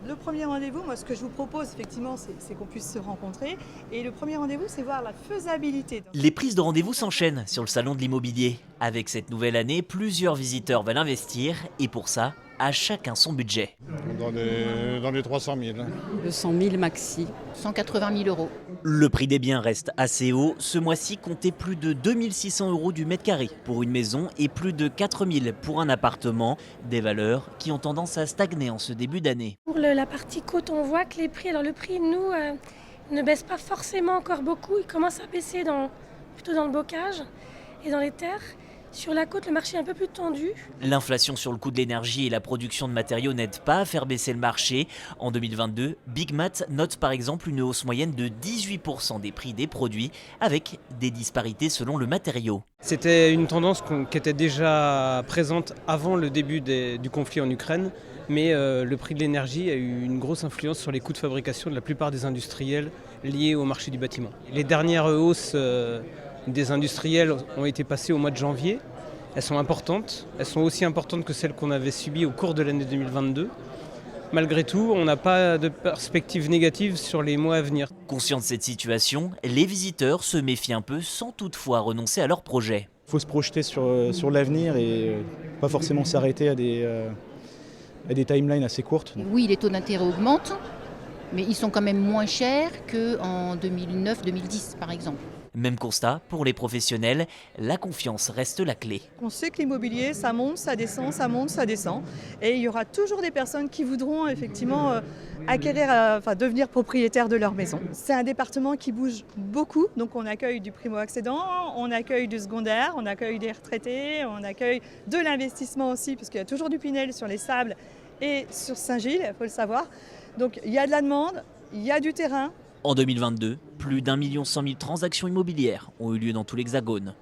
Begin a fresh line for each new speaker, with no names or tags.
Le premier rendez-vous, moi ce que je vous propose effectivement, c'est qu'on puisse se rencontrer. Et le premier rendez-vous, c'est voir la faisabilité.
Les prises de rendez-vous s'enchaînent sur le salon de l'immobilier. Avec cette nouvelle année, plusieurs visiteurs veulent investir et pour ça, à chacun son budget.
Dans les 300 000.
200 000 maxi.
180 000 euros.
Le prix des biens reste assez haut. Ce mois-ci, comptez plus de 2 600 euros du mètre carré pour une maison et plus de 4 000 pour un appartement. Des valeurs qui ont tendance à stagner en ce début d'année.
Pour la partie côte, on voit que les prix, alors le prix, nous, ne baisse pas forcément encore beaucoup. Il commence à baisser plutôt dans le bocage et dans les terres. Sur la côte, le marché est un peu plus tendu.
L'inflation sur le coût de l'énergie et la production de matériaux n'aident pas à faire baisser le marché. En 2022, Big Mat note par exemple une hausse moyenne de 18% des prix des produits, avec des disparités selon le matériau.
C'était une tendance qui était déjà présente avant le début du conflit en Ukraine, mais le prix de l'énergie a eu une grosse influence sur les coûts de fabrication de la plupart des industriels liés au marché du bâtiment. Les dernières hausses des industriels ont été passées au mois de janvier. Elles sont importantes. Elles sont aussi importantes que celles qu'on avait subies au cours de l'année 2022. Malgré tout, on n'a pas de perspective négative sur les mois à venir.
Conscients de cette situation, les visiteurs se méfient un peu sans toutefois renoncer à leur projet.
Il faut se projeter sur l'avenir et pas forcément s'arrêter à des timelines assez courtes.
Oui, les taux d'intérêt augmentent, mais ils sont quand même moins chers qu'en 2009-2010 par exemple.
Même constat pour les professionnels, la confiance reste la clé.
On sait que l'immobilier, ça monte, ça descend, ça monte, ça descend. Et il y aura toujours des personnes qui voudront effectivement devenir propriétaires de leur maison. C'est un département qui bouge beaucoup. Donc on accueille du primo-accédant, on accueille du secondaire, on accueille des retraités, on accueille de l'investissement aussi, parce qu'il y a toujours du Pinel sur les Sables et sur Saint-Gilles, il faut le savoir. Donc il y a de la demande, il y a du terrain.
En 2022, plus d'1 100 000 transactions immobilières ont eu lieu dans tout l'Hexagone.